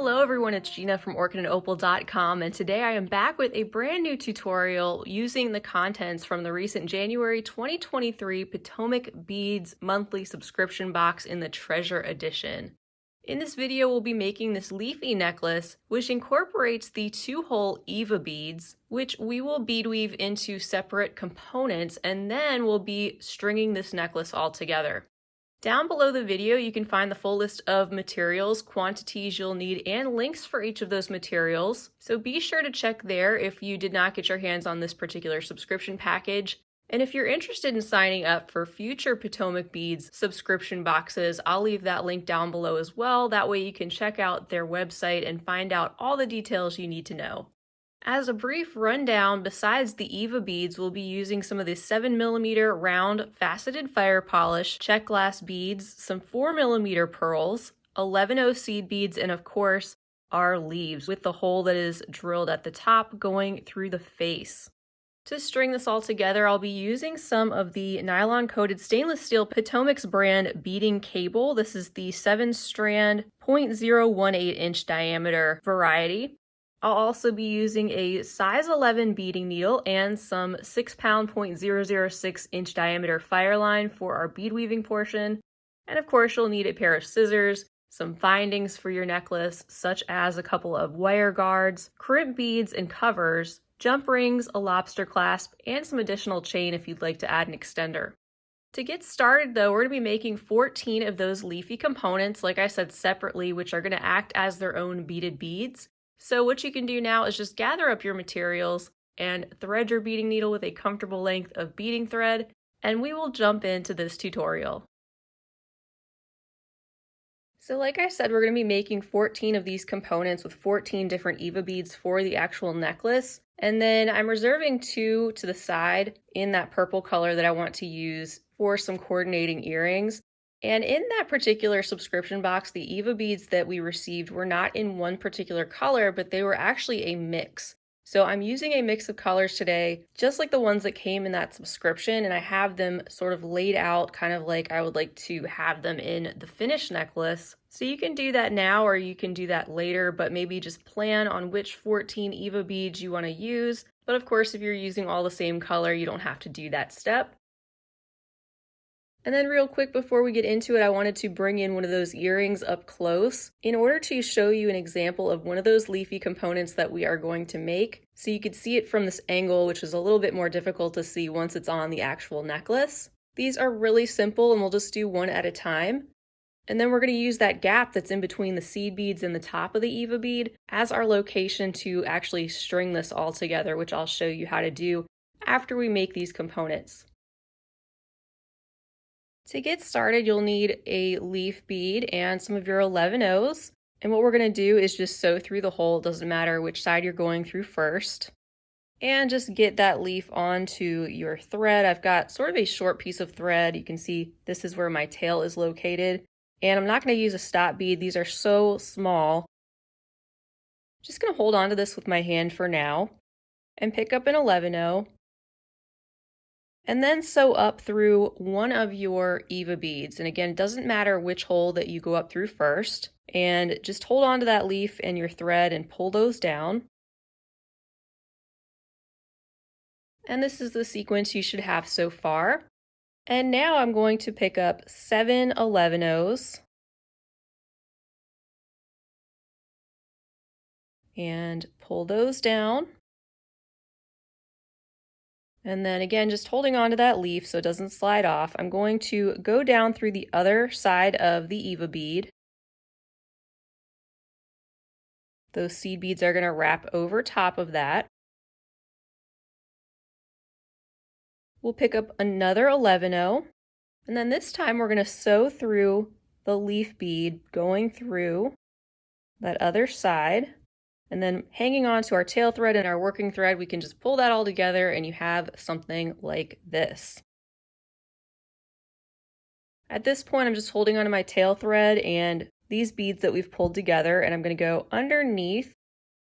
Hello everyone, it's Gina from orchidandopal.com, and today I am back with a brand new tutorial using the contents from the recent January 2023 Potomac Beads monthly subscription box in the Treasure Edition. In this video, we'll be making this Leafy necklace, which incorporates the 2-hole Eva beads, which we will bead weave into separate components, and then we'll be stringing this necklace all together. Down below the video, you can find the full list of materials, quantities you'll need, and links for each of those materials. So be sure to check there if you did not get your hands on this particular subscription package. And if you're interested in signing up for future Potomac Beads subscription boxes, I'll leave that link down below as well. That way you can check out their website and find out all the details you need to know. As a brief rundown, besides the Eva beads, we'll be using some of the 7mm round faceted fire polish, Czech glass beads, some 4mm pearls, 11/0 seed beads, and of course, our leaves with the hole that is drilled at the top going through the face. To string this all together, I'll be using some of the nylon-coated stainless steel Potomac's brand beading cable. This is the 7-strand, 0.018-inch diameter variety. I'll also be using a size 11 beading needle and some 6-pound 0.006-inch diameter Fireline for our bead weaving portion. And of course, you'll need a pair of scissors, some findings for your necklace, such as a couple of wire guards, crimp beads and covers, jump rings, a lobster clasp, and some additional chain if you'd like to add an extender. To get started though, we're going to be making 14 of those leafy components, like I said, separately, which are going to act as their own beaded beads. So what you can do now is just gather up your materials and thread your beading needle with a comfortable length of beading thread, and we will jump into this tutorial. So like I said, we're going to be making 14 of these components with 14 different Eva beads for the actual necklace. And then I'm reserving 2 to the side in that purple color that I want to use for some coordinating earrings. And in that particular subscription box, the Eva beads that we received were not in one particular color, but they were actually a mix. So I'm using a mix of colors today, just like the ones that came in that subscription, and I have them sort of laid out kind of like I would like to have them in the finished necklace. So you can do that now or you can do that later, but maybe just plan on which 14 Eva beads you want to use. But of course, if you're using all the same color, you don't have to do that step. And then real quick before we get into it, I wanted to bring in one of those earrings up close in order to show you an example of one of those leafy components that we are going to make. So you could see it from this angle, which is a little bit more difficult to see once it's on the actual necklace. These are really simple and we'll just do one at a time. And then we're going to use that gap that's in between the seed beads and the top of the Eva bead as our location to actually string this all together, which I'll show you how to do after we make these components. To get started, you'll need a leaf bead and some of your 11/0s. And what we're going to do is just sew through the hole. It doesn't matter which side you're going through first. And just get that leaf onto your thread. I've got sort of a short piece of thread. You can see this is where my tail is located. And I'm not going to use a stop bead. These are so small. Just going to hold on to this with my hand for now and pick up an 11/0. And then sew up through one of your Eva beads. And again, it doesn't matter which hole that you go up through first. And just hold on to that leaf and your thread and pull those down. And this is the sequence you should have so far. And now I'm going to pick up 7 11/0s. And pull those down. And then again, just holding on to that leaf so it doesn't slide off, I'm going to go down through the other side of the Eva bead. Those seed beads are going to wrap over top of that. We'll pick up another 11/0, and then this time we're going to sew through the leaf bead going through that other side. And then hanging on to our tail thread and our working thread, we can just pull that all together and you have something like this. At this point, I'm just holding onto my tail thread and these beads that we've pulled together, and I'm going to go underneath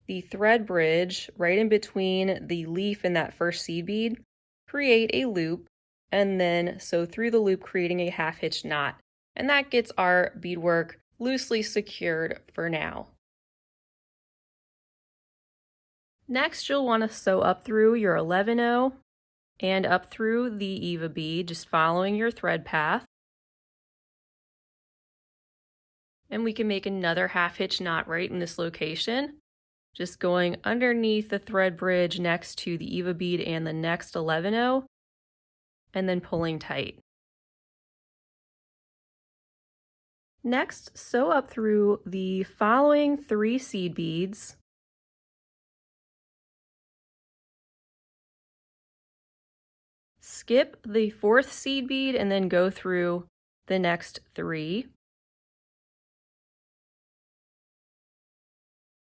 the thread bridge right in between the leaf and that first seed bead, create a loop, and then sew through the loop, creating a half-hitch knot. And that gets our beadwork loosely secured for now. Next, you'll want to sew up through your 11-0 and up through the Eva bead, just following your thread path. And we can make another half hitch knot right in this location, just going underneath the thread bridge next to the Eva bead and the next 11-0, and then pulling tight. Next, sew up through the following 3 seed beads. Skip the 4th seed bead and then go through the next 3.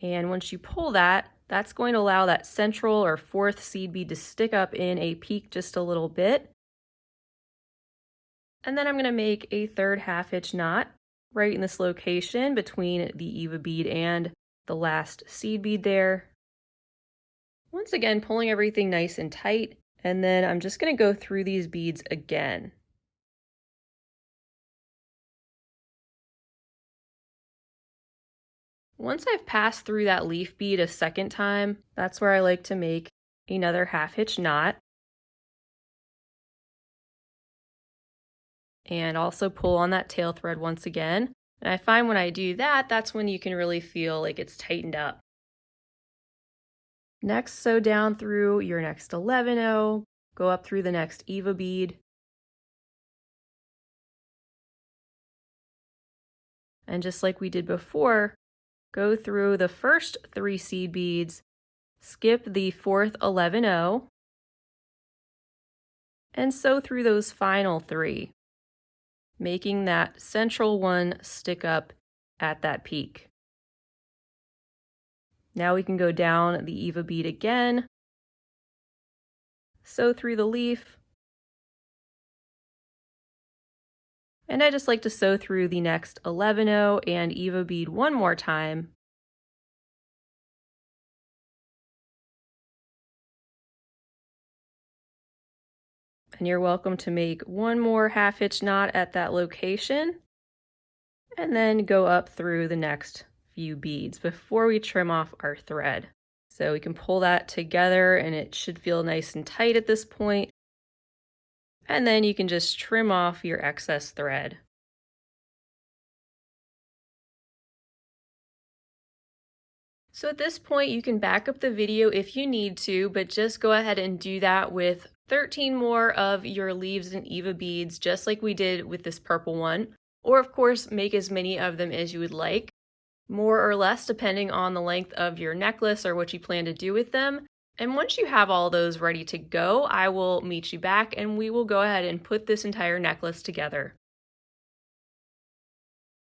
And once you pull that, that's going to allow that central or 4th seed bead to stick up in a peak just a little bit. And then I'm going to make a 3rd half hitch knot right in this location between the Eva bead and the last seed bead there. Once again, pulling everything nice and tight, and then I'm just going to go through these beads again. Once I've passed through that leaf bead a second time, that's where I like to make another half hitch knot. And also pull on that tail thread once again. And I find when I do that, that's when you can really feel like it's tightened up. Next, sew down through your next 11-0, go up through the next Eva bead. And just like we did before, go through the first 3 seed beads, skip the 4th 11-0, and sew through those final 3, making that central one stick up at that peak. Now we can go down the Eva bead again, sew through the leaf, and I just like to sew through the next 11-0 and Eva bead one more time. And you're welcome to make one more half hitch knot at that location, and then go up through the next few beads before we trim off our thread. So we can pull that together and it should feel nice and tight at this point. And then you can just trim off your excess thread. So at this point, you can back up the video if you need to, but just go ahead and do that with 13 more of your leaves and Eva beads, just like we did with this purple one. Or of course, make as many of them as you would like, more or less depending on the length of your necklace or what you plan to do with them. And once you have all those ready to go, I will meet you back and we will go ahead and put this entire necklace together.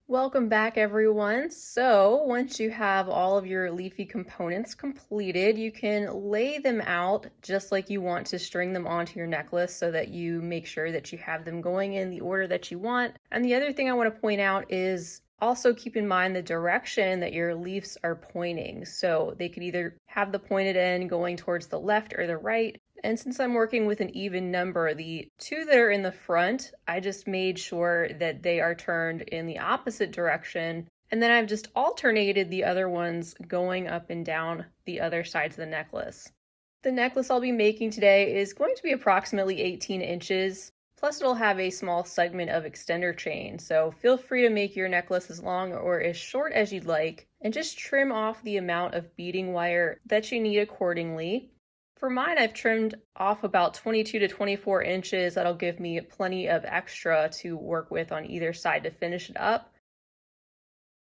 Welcome back, everyone. So once you have all of your leafy components completed, you can lay them out just like you want to string them onto your necklace so that you make sure that you have them going in the order that you want. And the other thing I want to point out is also keep in mind the direction that your leaves are pointing. So they could either have the pointed end going towards the left or the right. And since I'm working with an even number, the 2 that are in the front, I just made sure that they are turned in the opposite direction. And then I've just alternated the other ones going up and down the other sides of the necklace. The necklace I'll be making today is going to be approximately 18 inches. Plus it'll have a small segment of extender chain, so feel free to make your necklace as long or as short as you'd like, and just trim off the amount of beading wire that you need accordingly. For mine, I've trimmed off about 22 to 24 inches. That'll give me plenty of extra to work with on either side to finish it up.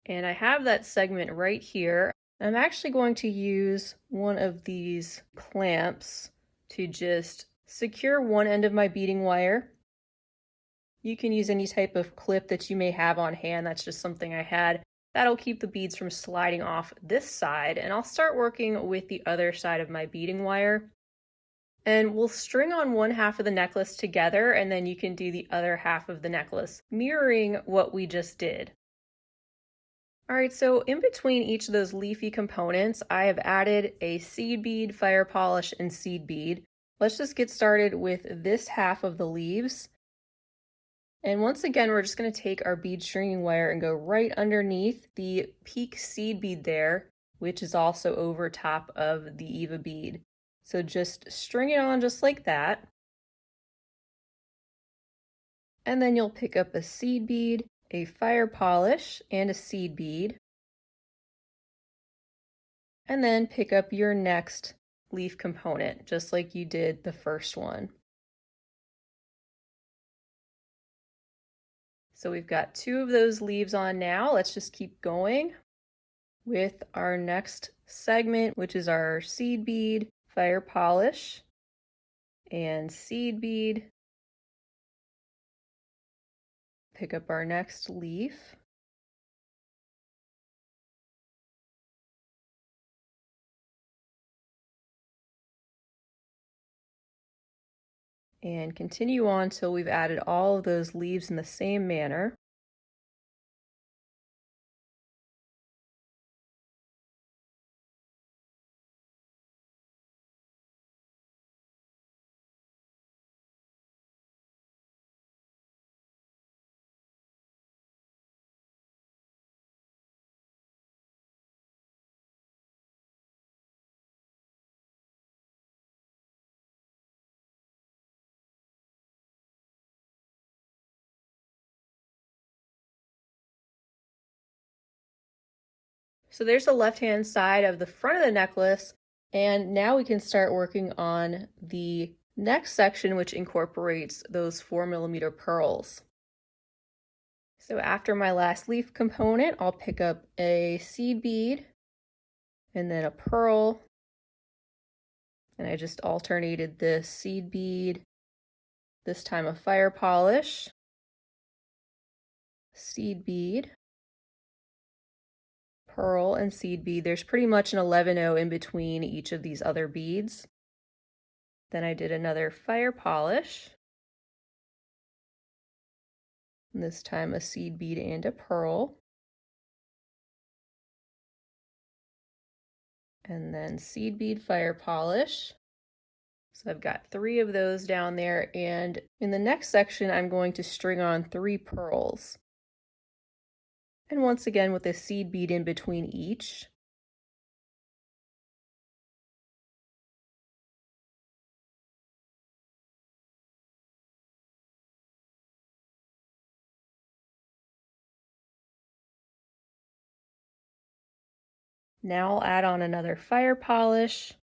And I have that segment right here. I'm actually going to use one of these clamps to just secure one end of my beading wire. You can use any type of clip that you may have on hand. That's just something I had. That'll keep the beads from sliding off this side, and I'll start working with the other side of my beading wire. And we'll string on one half of the necklace together, and then you can do the other half of the necklace, mirroring what we just did. All right, so in between each of those leafy components, I have added a seed bead, fire polish, and seed bead. Let's just get started with this half of the leaves. And once again, we're just going to take our bead stringing wire and go right underneath the peak seed bead there. which is also over top of the Eva bead. So just string it on just like that. And then you'll pick up a seed bead, a fire polish, and a seed bead. And then pick up your next leaf component, just like you did the first one. So we've got 2 of those leaves on now. Let's just keep going with our next segment, which is our seed bead, fire polish, and seed bead. Pick up our next leaf. And continue on till we've added all of those leaves in the same manner. So there's the left-hand side of the front of the necklace, and now we can start working on the next section, which incorporates those 4mm pearls. So after my last leaf component, I'll pick up a seed bead and then a pearl, and I just alternated this seed bead, this time a fire polish, seed bead, pearl, and seed bead. There's pretty much an 11-0 in between each of these other beads. Then I did another fire polish, and this time a seed bead and a pearl, and then seed bead, fire polish. So I've got 3 of those down there, and in the next section I'm going to string on 3 pearls. And once again with a seed bead in between each. Now I'll add on another fire polish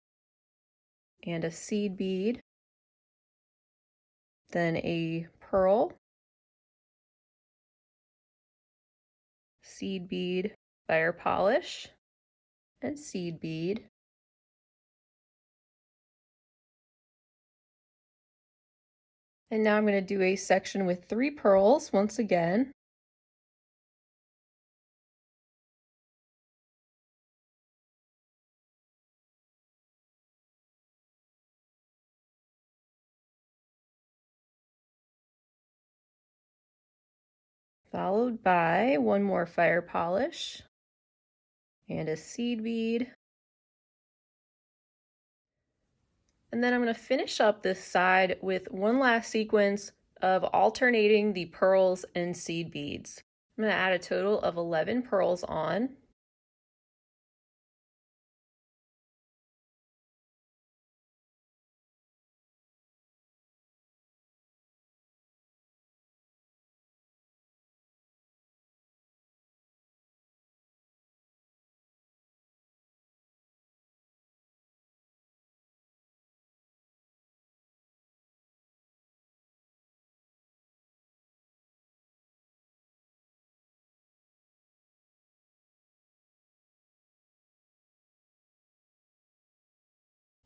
and a seed bead, then a pearl, seed bead, fire polish, and seed bead. And now I'm going to do a section with 3 pearls once again. Followed by 1 more fire polish and a seed bead. And then I'm going to finish up this side with 1 last sequence of alternating the pearls and seed beads. I'm going to add a total of 11 pearls on.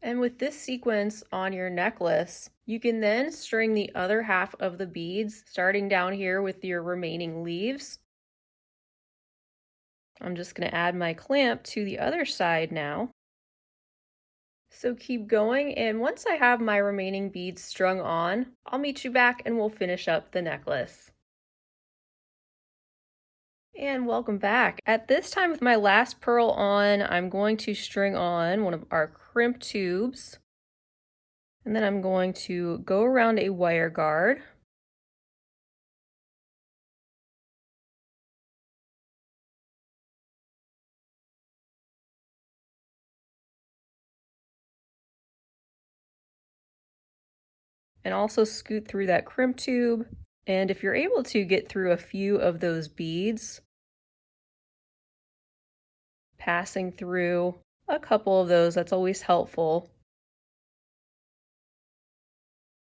And with this sequence on your necklace, you can then string the other half of the beads, starting down here with your remaining leaves. I'm just going to add my clamp to the other side now. So keep going, and once I have my remaining beads strung on, I'll meet you back and we'll finish up the necklace. And welcome back. At this time with my last pearl on, I'm going to string on one of our crimp tubes. And then I'm going to go around a wire guard. and also scoot through that crimp tube. And if you're able to get through a few of those beads, passing through a couple of those, that's always helpful.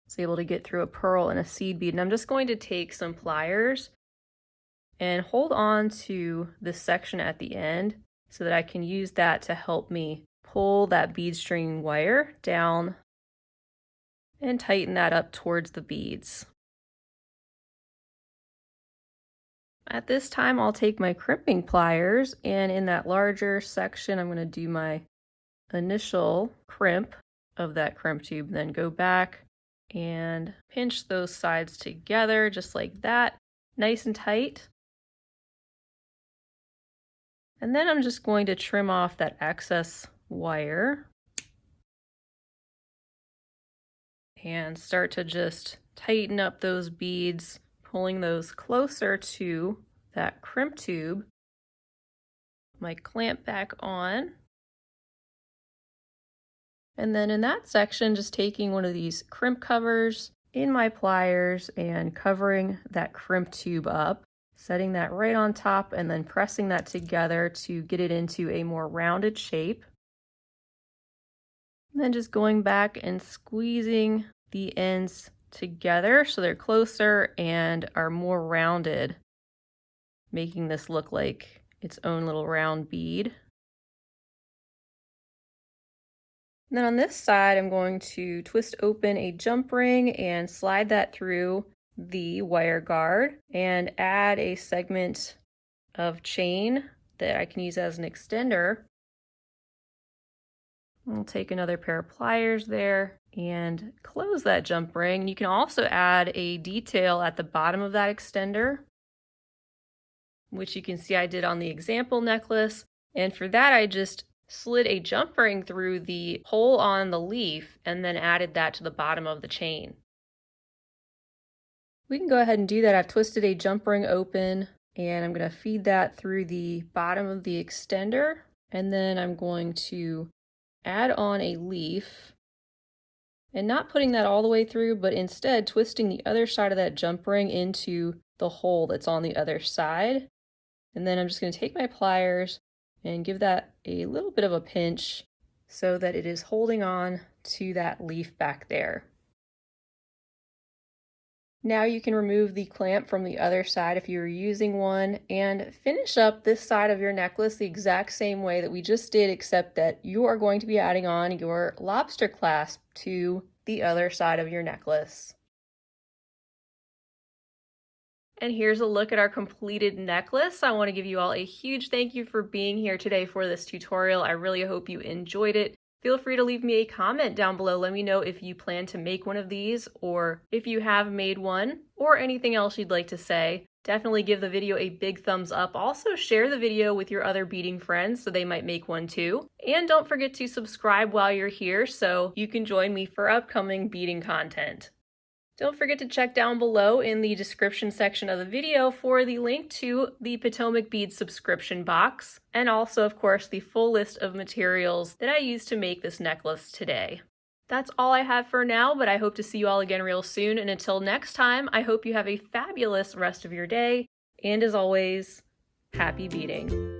I was able to get through a pearl and a seed bead, and I'm just going to take some pliers and hold on to this section at the end so that I can use that to help me pull that bead string wire down and tighten that up towards the beads. At this time, I'll take my crimping pliers, and in that larger section, I'm going to do my initial crimp of that crimp tube, and then go back and pinch those sides together just like that, nice and tight. And then I'm just going to trim off that excess wire and start to just tighten up those beads, pulling those closer to that crimp tube. My clamp back on. And then in that section, just taking one of these crimp covers in my pliers and covering that crimp tube up, setting that right on top and then pressing that together to get it into a more rounded shape. And then just going back and squeezing the ends together so they're closer and are more rounded, making this look like its own little round bead. And then on this side, I'm going to twist open a jump ring and slide that through the wire guard and add a segment of chain that I can use as an extender. I'll take another pair of pliers there and close that jump ring. You can also add a detail at the bottom of that extender, which you can see I did on the example necklace. And for that, I just slid a jump ring through the hole on the leaf and then added that to the bottom of the chain. We can go ahead and do that. I've twisted a jump ring open and I'm going to feed that through the bottom of the extender, and then I'm going to add on a leaf and not putting that all the way through, but instead twisting the other side of that jump ring into the hole that's on the other side. And then I'm just going to take my pliers and give that a little bit of a pinch so that it is holding on to that leaf back there. Now you can remove the clamp from the other side if you're using one and finish up this side of your necklace the exact same way that we just did, except that you are going to be adding on your lobster clasp to the other side of your necklace. And here's a look at our completed necklace. I want to give you all a huge thank you for being here today for this tutorial. I really hope you enjoyed it. Feel free to leave me a comment down below. Let me know if you plan to make one of these, or if you have made one, or anything else you'd like to say. Definitely give the video a big thumbs up. Also share the video with your other beading friends so they might make one too. And don't forget to subscribe while you're here so you can join me for upcoming beading content. Don't forget to check down below in the description section of the video for the link to the Potomac Beads subscription box, and also, of course, the full list of materials that I used to make this necklace today. That's all I have for now, but I hope to see you all again real soon, and until next time, I hope you have a fabulous rest of your day, and as always, happy beading.